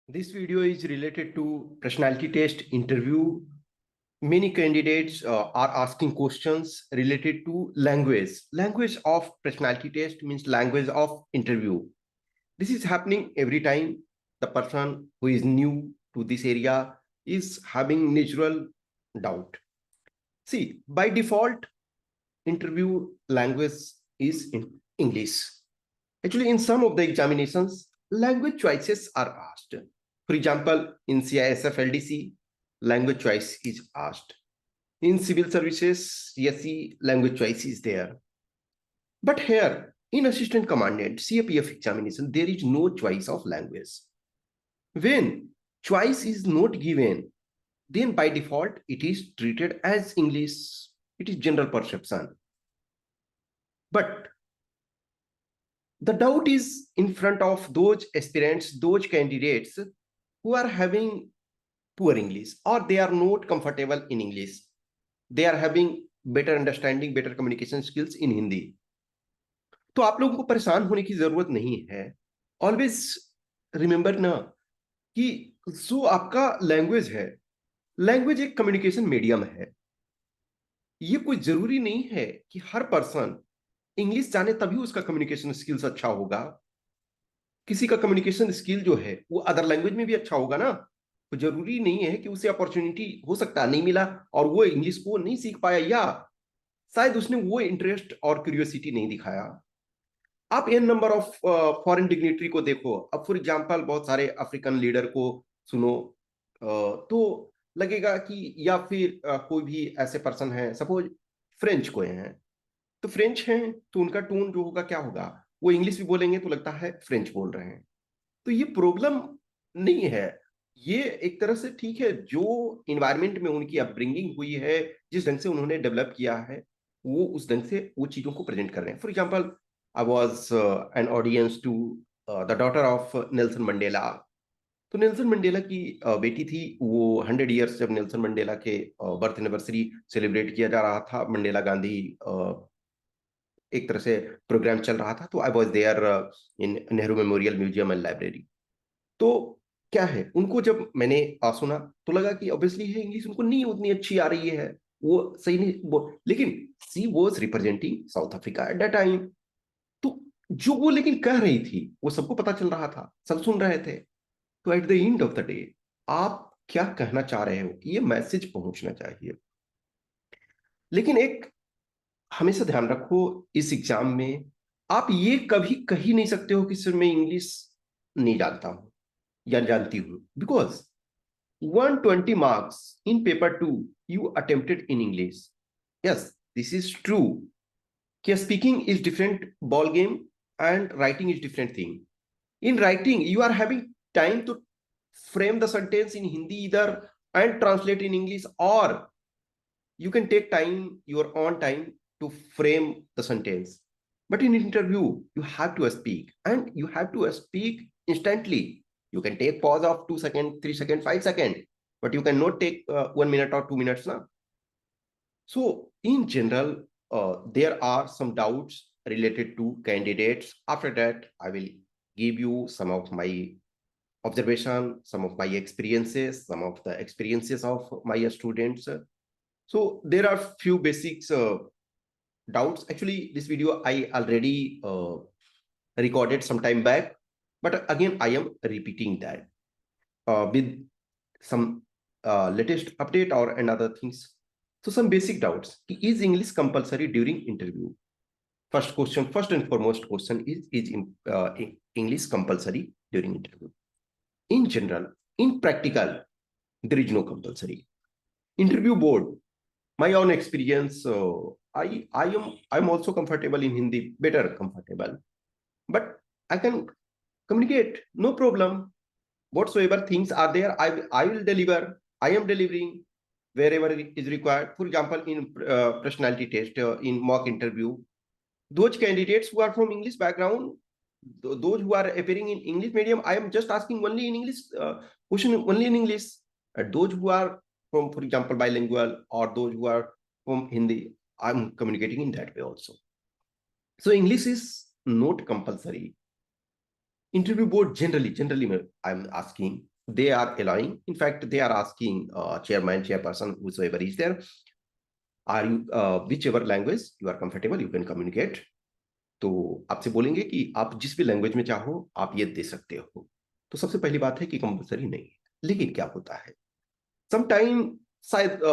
This video is related to personality test interview. Many candidates are asking questions related to language. Language of personality test means language of interview. This is happening every time the person who is new to this area is having natural doubt. See, by default, interview language is in English. Actually, in some of the examinations, language choices are asked. For example, in CISF LDC, language choice is asked. In civil services, CSE, language choice is there. But here, in assistant commandant, CAPF examination, there is no choice of language. When choice is not given, then by default, it is treated as English. It is general perception. But the doubt is in front of those aspirants, those candidates who are having poor English or they are not comfortable in English. They are having better understanding, better communication skills in Hindi. तो आप लोगों को परेशान होने की जरूरत नहीं है. ऑलवेज रिमेंबर ना कि जो आपका लैंग्वेज है, लैंग्वेज एक कम्युनिकेशन मीडियम है. ये कोई जरूरी नहीं है कि हर पर्सन इंग्लिश जाने तभी उसका कम्युनिकेशन स्किल्स अच्छा होगा. किसी का कम्युनिकेशन स्किल जो है वो अदर लैंग्वेज में भी अच्छा होगा ना. तो जरूरी नहीं है कि उसे अपॉर्चुनिटी हो सकता नहीं मिला और वो इंग्लिश को नहीं सीख पाया या शायद उसने वो इंटरेस्ट और क्यूरियोसिटी नहीं दिखाया. आप an number of foreign dignitary को देखो. अब फॉर एग्जांपल बहुत सारे अफ्रीकन लीडर को सुनो तो लगेगा कि या फिर कोई भी ऐसे पर्सन है, सपोज फ्रेंच कोई हैं, तो फ्रेंच हैं तो उनका टोन जो होगा क्या होगा, वो इंग्लिश भी बोलेंगे तो लगता है फ्रेंच बोल रहे हैं. तो ये प्रॉब्लम नहीं है. ये एक तरह से ठीक है, जो इन्वायरमेंट में उनकी अपब्रिंगिंग हुई है, जिस ढंग से उन्होंने डेवलप किया है, वो उस ढंग से वो चीजों को प्रेजेंट कर रहे हैं. For example, I was an audience to the daughter of Nelson Mandela. तो नेल्सन मंडेला की बेटी थी. वो 100 ईयर्स जब नेल्सन मंडेला के बर्थ एनिवर्सरी सेलिब्रेट किया जा रहा था, मंडेला गांधी एक तरह से प्रोग्राम चल रहा था, तो I was there in Nehru Memorial Museum and Library. तो क्या है, उनको जब मैंने सुना तो लगा कि ऑब्वियसली है इंग्लिश उनको नहीं उतनी अच्छी आ रही है, वो सही नहीं लेकिन she was representing South Africa at that time. तो जो वो लेकिन कह रही थी वो सबको पता चल रहा था, सब सुन रहे थे. तो at the end of the day आप क्या कहना चाह रहे हो, ये मैसेज पहुंचना चाहिए. लेकिन एक हमेशा ध्यान रखो, इस एग्जाम में आप ये कभी कह ही नहीं सकते हो कि सिर्फ मैं इंग्लिश नहीं जानता हूं या जानती हूं, because 120 marks in paper 2 you attempted in English. Yes, this is true. Speaking is different ball game and writing is different thing. In writing, you are having time to frame the sentence in Hindi either and translate in English, or you can take time, your own time, to frame the sentence. But in interview, you have to speak and you have to speak instantly. You can take pause of 2 seconds, 3 seconds, 5 seconds, but you cannot take 1 minute or 2 minutes now. So in general, there are some doubts related to candidates. After that, I will give you some of my observation, some of my experiences, some of the experiences of my students. So there are few basics doubts. Actually, this video I already recorded some time back, but again I am repeating that with some latest update or another things. So some basic doubts. Is English compulsory during interview? First question, first and foremost question is English compulsory during interview? In general, in practical, there is no compulsory. Interview board, my own experience, I'm also comfortable in Hindi, better comfortable, but I can communicate, no problem. Whatsoever things are there, I will deliver. I am delivering wherever it is required. For example, in personality test, in mock interview, those candidates who are from English background, those who are appearing in English medium, I am just asking only in English, question only in English. Those who are from, for example, bilingual, or those who are from Hindi, I'm communicating in that way also. So English is not compulsory. Interview board generally I'm asking, they are allowing. In fact, they are asking chairman, chairperson, whosoever is there, are you whichever language you are comfortable, you can communicate. तो आपसे बोलेंगे कि आप जिस भी language में चाहो आप ये दे सकते हो। तो सबसे पहली बात है कि कंपलसरी नहीं है। लेकिन क्या होता है, समटाइम शायद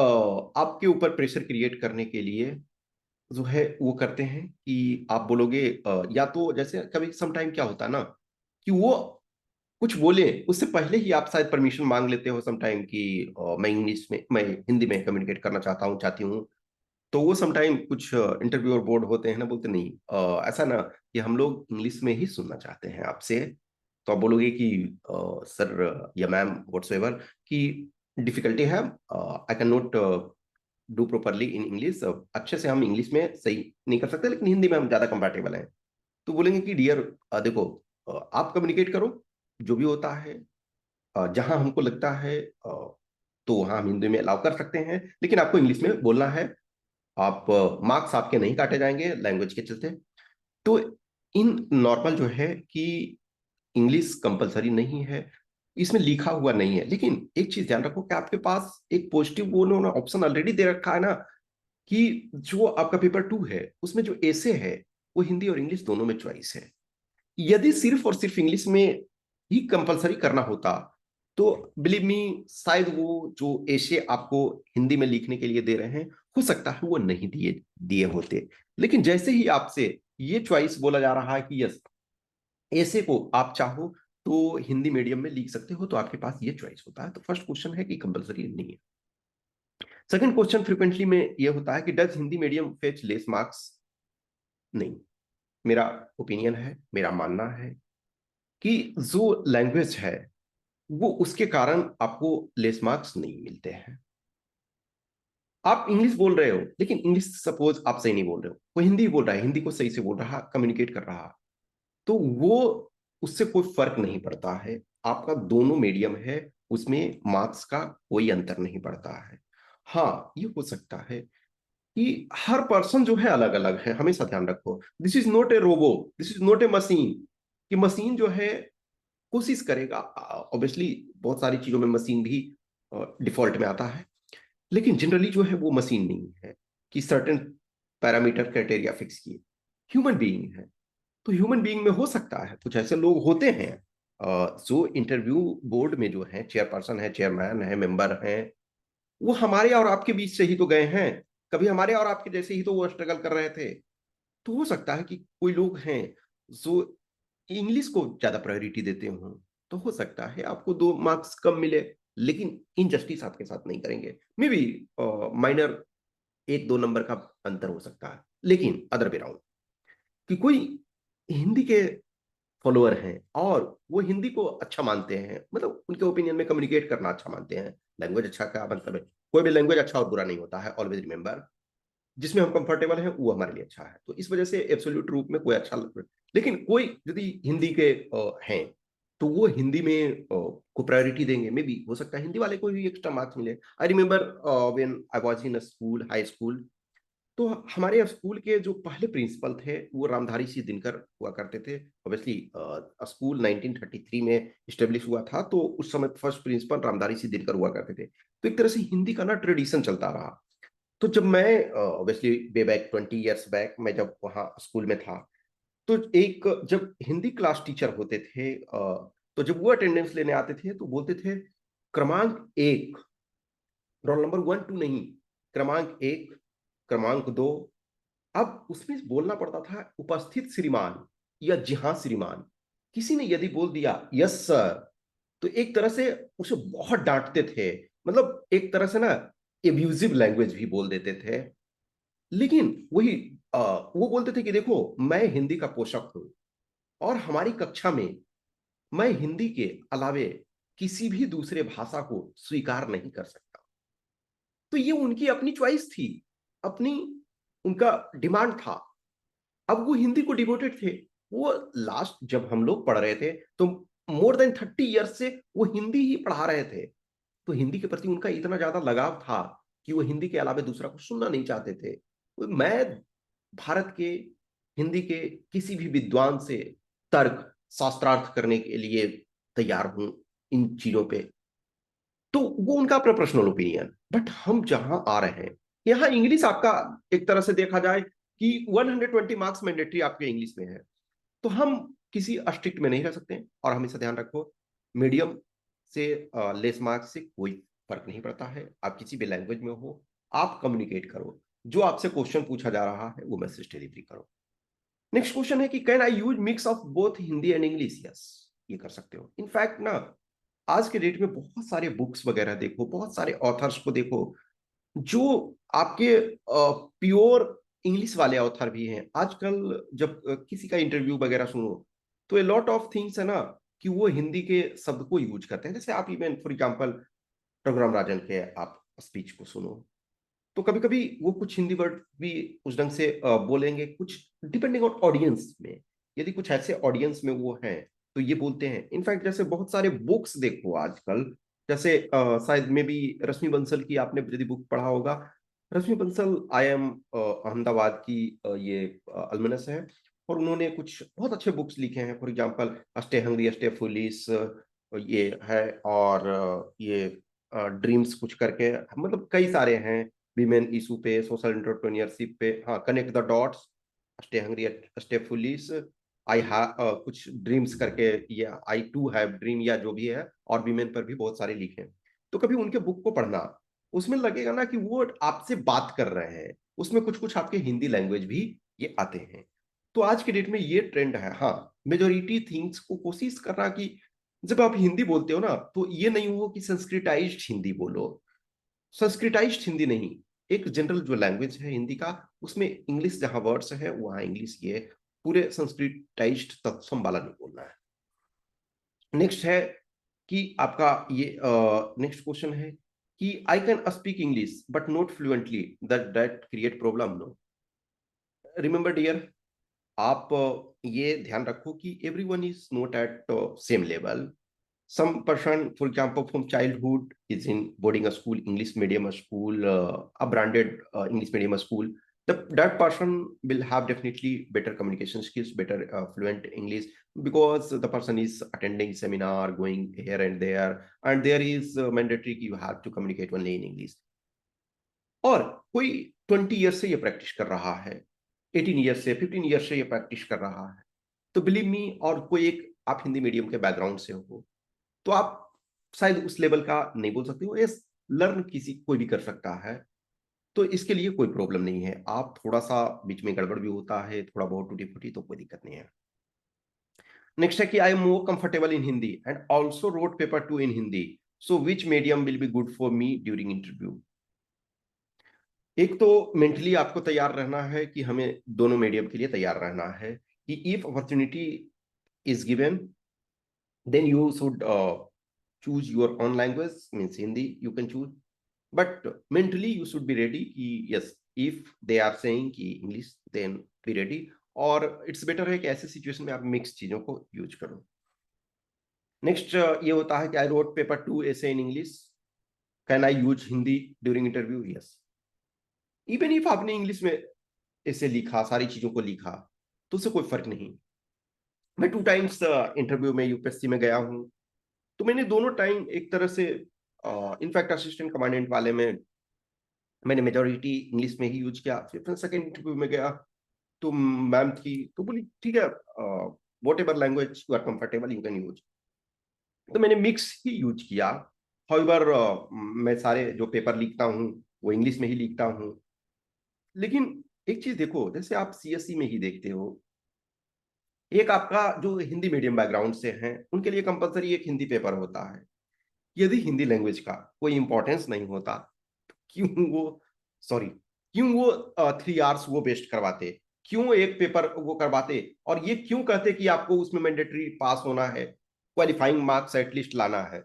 आपके ऊपर प्रेशर क्रिएट करने के लिए जो है वो करते हैं कि आप बोलोगे या तो जैसे कभी समटाइम क्या होता है ना कि वो कुछ बोले उससे पहले ही आप शायद परमिशन मांग लेते हो समटाइम कि मैं इंग्लिश में, मैं हिंदी में कम्युनिकेट करना चाहता हूँ, चाहती हूँ। तो वो समटाइम कुछ इंटरव्यू और बोर्ड होते हैं ना, बोलते नहीं ऐसा ना, कि हम लोग इंग्लिश में ही सुनना चाहते हैं आपसे। तो आप बोलोगे कि सर या मैम व्हाटसोएवर कि डिफिकल्टी है, I can not do properly in English, अच्छे से हम इंग्लिश में सही नहीं कर सकते, लेकिन हिंदी में हम ज्यादा कंफर्टेबल हैं। तो बोलेंगे कि डियर देखो, आप कम्युनिकेट करो जो भी होता है, जहां हमको लगता है तो वहां हम हिंदी में अलाउ कर सकते हैं, लेकिन आपको इंग्लिश में बोलना है। आप मार्क्स आपके नहीं काटे जाएंगे लैंग्वेज के चलते। तो इन नॉर्मल जो है कि इंग्लिश कंपलसरी नहीं है, इसमें लिखा हुआ नहीं है। लेकिन एक चीज ध्यान रखो कि आपके पास एक पॉजिटिव वो उन्होंने ऑप्शन ऑलरेडी दे रखा है ना, कि जो आपका पेपर 2 है उसमें जो एसे है वो हिंदी और इंग्लिश दोनों में चॉइस है। यदि सिर्फ और सिर्फ इंग्लिश में ही कंपलसरी करना होता तो बिलीव मी शायद वो जो एशे आपको हिंदी में लिखने के लिए दे रहे हैं, हो सकता है वो नहीं दिए दिए होते। लेकिन जैसे ही आपसे ये चॉइस बोला जा रहा है कि यस, ऐसे को आप चाहो तो हिंदी मीडियम में लिख सकते हो, तो आपके पास ये चॉइस होता है। तो फर्स्ट क्वेश्चन है कि कंपलसरी नहीं है। सेकंड क्वेश्चन फ्रिक्वेंटली में ये होता है कि does Hindi medium fetch less marks? नहीं। मेरा ओपिनियन है, मेरा मानना है कि जो लैंग्वेज है वो उसके कारण आपको लेस मार्क्स नहीं मिलते हैं। आप इंग्लिश बोल रहे हो लेकिन इंग्लिश सपोज आप सही नहीं बोल रहे हो, वो हिंदी बोल रहा है, हिंदी को सही से बोल रहा, कम्युनिकेट कर रहा, तो वो उससे कोई फर्क नहीं पड़ता है। आपका दोनों मीडियम है, उसमें मार्क्स का कोई अंतर नहीं पड़ता है। हाँ, ये हो सकता है कि हर पर्सन जो है अलग अलग है, हमेशा ध्यान रखो, this is not a robo, this is not a machine. कि मशीन जो है कोशिश करेगा, ऑब्वियसली बहुत सारी चीजों में मशीन भी डिफॉल्ट में आता है, लेकिन जनरली जो है वो मशीन नहीं है कि सर्टेन पैरामीटर क्राइटेरिया फिक्स किए। ह्यूमन बीइंग है, तो ह्यूमन बीइंग में हो सकता है कुछ ऐसे लोग होते हैं जो इंटरव्यू बोर्ड में जो है चेयरपर्सन है, चेयरमैन है, मेंबर हैं, वो हमारे और आपके बीच से ही तो गए हैं, कभी हमारे और आपके जैसे ही तो वो स्ट्रगल कर रहे थे। तो हो सकता है कि कोई लोग हैं जो इंग्लिश को ज्यादा प्रायोरिटी देते हो, तो हो सकता है आपको 2 मार्क्स कम मिले, लेकिन इनजस्टिस आपके साथ नहीं करेंगे। मे बी माइनर 1-2 नंबर का अंतर हो सकता है, लेकिन अदर वे राउंड, कि कोई हिंदी के फॉलोअर हैं और वो हिंदी को अच्छा मानते हैं, मतलब उनके ओपिनियन में कम्युनिकेट करना अच्छा मानते हैं। लैंग्वेज अच्छा का मतलब है, कोई भी लैंग्वेज अच्छा और बुरा नहीं होता है, ऑलवेज रिमेंबर, जिसमें हम कंफर्टेबल हैं वो हमारे लिए अच्छा है। तो इस वजह से एब्सोल्यूट रूप में कोई अच्छा लेकिन कोई यदि हिंदी के हैं तो वो हिंदी में को प्रायोरिटी देंगे। मे बी हो सकता है हिंदी वाले को भी एक्स्ट्रा मार्क्स मिले। I remember when I was in school, high school, तो हमारे स्कूल के जो पहले प्रिंसिपल थे वो रामधारी सिंह दिनकर हुआ करते थे। ऑब्वियसली स्कूल 1933 में स्टेब्लिश हुआ था, तो उस समय फर्स्ट प्रिंसिपल रामधारी सिंह दिनकर हुआ करते थे। तो एक तरह से हिंदी का ना ट्रेडिशन चलता रहा। तो जब मैं obviously way back 20 years back, मैं जब वहाँ स्कूल में था, तो एक जब हिंदी क्लास टीचर होते थे तो जब वो अटेंडेंस लेने आते थे तो बोलते थे क्रमांक 1, रोल नंबर 1-2 नहीं, क्रमांक 1, क्रमांक 2। अब उसमें बोलना पड़ता था उपस्थित श्रीमान या जी हाँ श्रीमान। किसी ने यदि बोल दिया यस सर, तो एक तरह से उसे बहुत डांटते थे, मतलब एक तरह से ना एब्यूजिव लैंग्वेज भी बोल देते थे। लेकिन वही वो बोलते थे कि देखो मैं हिंदी का पोषक हूं और हमारी कक्षा में मैं हिंदी के अलावे किसी भी दूसरे भाषा को स्वीकार नहीं कर सकता। तो ये उनकी अपनी चॉइस थी, अपनी उनका डिमांड था। अब वो हिंदी को डिवोटेड थे। वो लास्ट जब हम लोग पढ़ रहे थे तो मोर देन 30 ईयर्स से वो हिंदी ही पढ़ा रहे थे। तो हिंदी के प्रति उनका इतना ज्यादा लगाव था कि वो हिंदी के अलावा दूसरा कुछ सुनना नहीं चाहते थे। तो मैं भारत के हिंदी के किसी भी विद्वान से तर्क शास्त्रार्थ करने के लिए तैयार हूं, इन चीजों पे, तो वो उनका अपना पर्सनल ओपिनियन। बट हम जहां आ रहे हैं, यहाँ इंग्लिश आपका एक तरह से देखा जाए कि 120 मार्क्स मैंडेटरी आपके इंग्लिश में है, तो हम किसी स्ट्रिक्ट में नहीं रह सकते। और हमेशा ध्यान रखो, मीडियम से लेस मार्क्स से कोई फर्क नहीं पड़ता है। आप किसी भी लैंग्वेज में हो, आप कम्युनिकेट करो, जो आपसे क्वेश्चन पूछा जा रहा है वो मैसेज डिलीवरी करो। नेक्स्ट क्वेश्चन है कि can I use mix of both Hindi and English? Yes, ये कर सकते हो। इनफैक्ट ना, आज के डेट में बहुत सारे बुक्स वगैरह देखो, बहुत सारे ऑथर्स को देखो, जो आपके प्योर इंग्लिश वाले ऑथर भी हैं। आजकल जब किसी का इंटरव्यू वगैरह सुनो, तो ए लॉट ऑफ थिंग्स है ना, कि वो हिंदी के शब्द को यूज करते हैं। जैसे आप even for example Raghuram Rajan के आप स्पीच को सुनो, तो कभी कभी वो कुछ हिंदी वर्ड भी उस ढंग से बोलेंगे, कुछ डिपेंडिंग ऑन ऑडियंस में। यदि कुछ ऐसे ऑडियंस में वो हैं तो ये बोलते हैं। इनफैक्ट जैसे बहुत सारे बुक्स देखो आजकल, जैसे शायद में भी रश्मि बंसल की आपने यदि बुक पढ़ा होगा। रश्मि बंसल आई एम अहमदाबाद की ये अलमनस है, और उन्होंने कुछ बहुत अच्छे बुक्स लिखे हैं। For example stay hungry stay foolish ये है, और ये ड्रीम्स कुछ करके, मतलब कई सारे हैं। विमेन इशू पे, सोशल एंटरप्रेन्योरशिप पे, हाँ, connect the dots, stay hungry stay foolish, I have कुछ ड्रीम्स करके, ये आई टू हैव ड्रीम या जो भी है, और विमेन पर भी बहुत सारे लिखे हैं। तो कभी उनके बुक को पढ़ना, उसमें लगेगा ना कि वो आपसे बात कर रहे हैं, उसमें कुछ कुछ आपके हिंदी लैंग्वेज भी ये आते हैं। तो आज के डेट में ये ट्रेंड है। हाँ, मेजोरिटी थिंग्स को कोशिश करना कि जब आप हिंदी बोलते हो ना, तो ये नहीं हो कि संस्कृताइज्ड हिंदी बोलो। संस्कृताइज्ड हिंदी नहीं, एक जनरल जो लैंग्वेज है हिंदी का, उसमें इंग्लिश जहां वर्ड्स है वहां इंग्लिश, ये पूरे संस्कृताइज्ड तत्सम वाला नहीं बोलना है। नेक्स्ट है कि आपका ये नेक्स्ट क्वेश्चन है कि I can speak English but not fluently, that that create problem? No. Remember dear, आप ये ध्यान रखो कि everyone is not at same level. some person, for example, from childhood is in boarding a school, English medium school, a branded English medium school, that person will have definitely better communication skills, better fluent English, because the person is attending seminar, going here and there, and there is mandatory you have to communicate only in English. और कोई 20 years से ये practice कर रहा है, 18 years से, 15 years से ये प्रैक्टिस कर रहा है, तो बिलीव मी, और कोई एक आप हिंदी मीडियम के बैकग्राउंड से हो, तो आप शायद उस लेवल का नहीं बोल सकते हो। ये लर्न किसी कोई भी कर सकता है, तो इसके लिए कोई प्रॉब्लम नहीं है। आप थोड़ा सा बीच में गड़बड़ भी होता है, थोड़ा बहुत टूटी फूटी, तो कोई दिक्कत नहीं है। नेक्स्ट है कि I am more comfortable in Hindi and also wrote paper two in Hindi, so which medium will be good for me during interview? एक तो मेंटली आपको तैयार रहना है कि हमें दोनों मीडियम के लिए तैयार रहना है, कि if opportunity is given, then you should choose your own language, means Hindi you can choose, but mentally you should be ready कि yes, if they are saying कि English, then be ready। और it's better है कि ऐसे situation में आप mix चीजों को यूज करो। नेक्स्ट ये होता है कि I wrote paper 2 essay in English, can I use Hindi during interview? Yes. Even if आपने इंग्लिश में ऐसे लिखा, सारी चीजों को लिखा, तो उससे कोई फर्क नहीं। मैं 2 times इंटरव्यू में यूपीएससी में गया हूँ, तो मैंने दोनों टाइम एक तरह से, इनफैक्ट असिस्टेंट कमांडेंट वाले में मैंने मेजोरिटी इंग्लिश में ही यूज किया। फिर सेकेंड इंटरव्यू में गया, तो मैम थी, तो बोली ठीक है, whatever language you are comfortable you can use. तो मैंने मिक्स ही यूज किया। हाउएवर मैं सारे जो पेपर लिखता हूँ वो इंग्लिश में ही लिखता हूँ। लेकिन एक चीज देखो, जैसे आप सीएससी में ही देखते हो, एक आपका जो हिंदी मीडियम बैकग्राउंड से हैं उनके लिए कंपलसरी एक हिंदी पेपर होता है। यदि हिंदी लैंग्वेज का कोई इंपॉर्टेंस नहीं होता, क्यों वो, सॉरी, क्यों वो 3 hours वो वेस्ट करवाते, क्यों एक पेपर वो करवाते, और ये क्यों कहते कि आपको उसमें मैंडेटरी पास होना है, क्वालिफाइंग मार्क्स एटलीस्ट लाना है?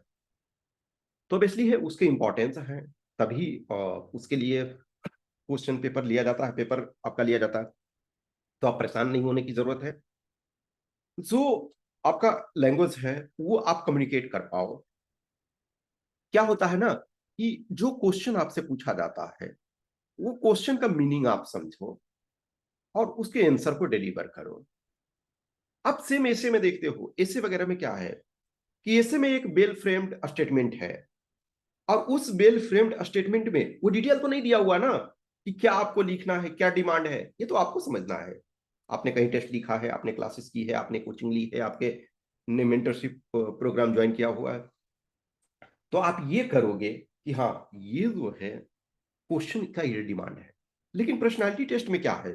तो बेसिकली है उसके इंपॉर्टेंस है, तभी उसके लिए क्वेश्चन पेपर लिया जाता है, पेपर आपका लिया जाता है। तो आप परेशान नहीं होने की जरूरत है। जो आपका लैंग्वेज है वो आप कम्युनिकेट कर पाओ। क्या होता है ना, कि जो क्वेश्चन आपसे पूछा जाता है, वो क्वेश्चन का मीनिंग आप समझो और उसके आंसर को डिलीवर करो। आप सेम ऐसे में देखते हो, ऐसे वगैरह में क्या है, कि ऐसे में एक वेल फ्रेम्ड स्टेटमेंट है, और उस वेल फ्रेम्ड स्टेटमेंट में वो डिटेल तो नहीं दिया हुआ ना कि क्या आपको लिखना है, क्या डिमांड है, ये तो आपको समझना है। आपने कहीं टेस्ट लिखा है, आपने क्लासेस की है, आपने कोचिंग ली है, आपके ने मेंटरशिप प्रोग्राम ज्वाइन किया हुआ है, तो आप ये करोगे कि हाँ, ये जो है क्वेश्चन का ये डिमांड है। लेकिन पर्सनालिटी टेस्ट में क्या है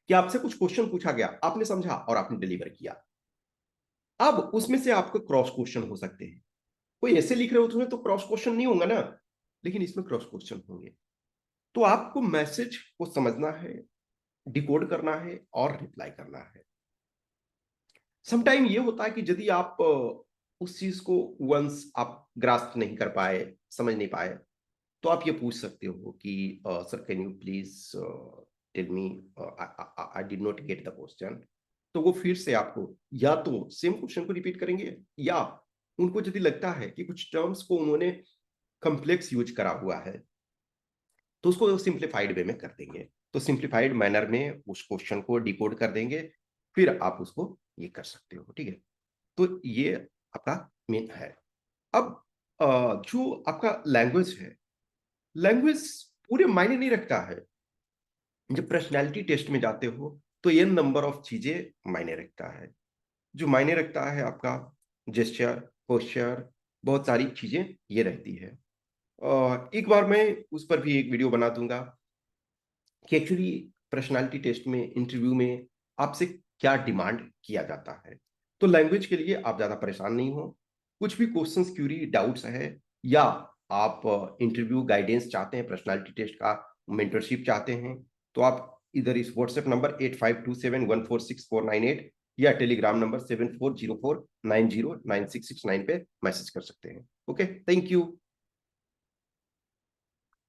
कि आपसे कुछ क्वेश्चन पूछा गया, आपने समझा और आपने डिलीवर किया। अब उसमें से आपको क्रॉस क्वेश्चन हो सकते हैं। कोई ऐसे लिख रहे हो तुम्हें तो क्रॉस क्वेश्चन नहीं होगा ना, लेकिन इसमें क्रॉस क्वेश्चन होंगे। तो आपको मैसेज को समझना है, डिकोड करना है और रिप्लाई करना है। समटाइम ये होता है कि यदि आप उस चीज को वंस आप ग्रास्प नहीं कर पाए, समझ नहीं पाए, तो आप ये पूछ सकते हो कि sir can you please tell me, I did not get the question. तो वो फिर से आपको या तो सेम क्वेश्चन को रिपीट करेंगे, या उनको यदि लगता है कि कुछ टर्म्स को उन्होंने कॉम्प्लेक्स यूज करा हुआ है, तो उसको सिंप्लीफाइड वे में कर देंगे। तो सिंप्लीफाइड मैनर में उस क्वेश्चन को डिकोड कर देंगे, फिर आप उसको ये कर सकते हो। ठीक है, तो ये आपका मेन है। अब जो आपका लैंग्वेज है, लैंग्वेज पूरे मायने नहीं रखता है। जब पर्सनैलिटी टेस्ट में जाते हो तो ये नंबर ऑफ चीजें मायने रखता है। जो मायने रखता है आपका जेस्चर, पोस्चर, बहुत सारी चीजें ये रहती है। एक बार मैं उस पर भी एक वीडियो बना दूंगा कि एक्चुअली पर्सनालिटी टेस्ट में, इंटरव्यू में आपसे क्या डिमांड किया जाता है। तो लैंग्वेज के लिए आप ज्यादा परेशान नहीं हो। कुछ भी क्वेश्चंस, क्यूरी, डाउट्स है, या आप इंटरव्यू गाइडेंस चाहते हैं, पर्सनालिटी टेस्ट का मेंटरशिप चाहते हैं, तो आप इधर इस व्हाट्सएप नंबर 8527146498 या टेलीग्राम नंबर 7404909669 पे मैसेज कर सकते हैं। Okay, thank you.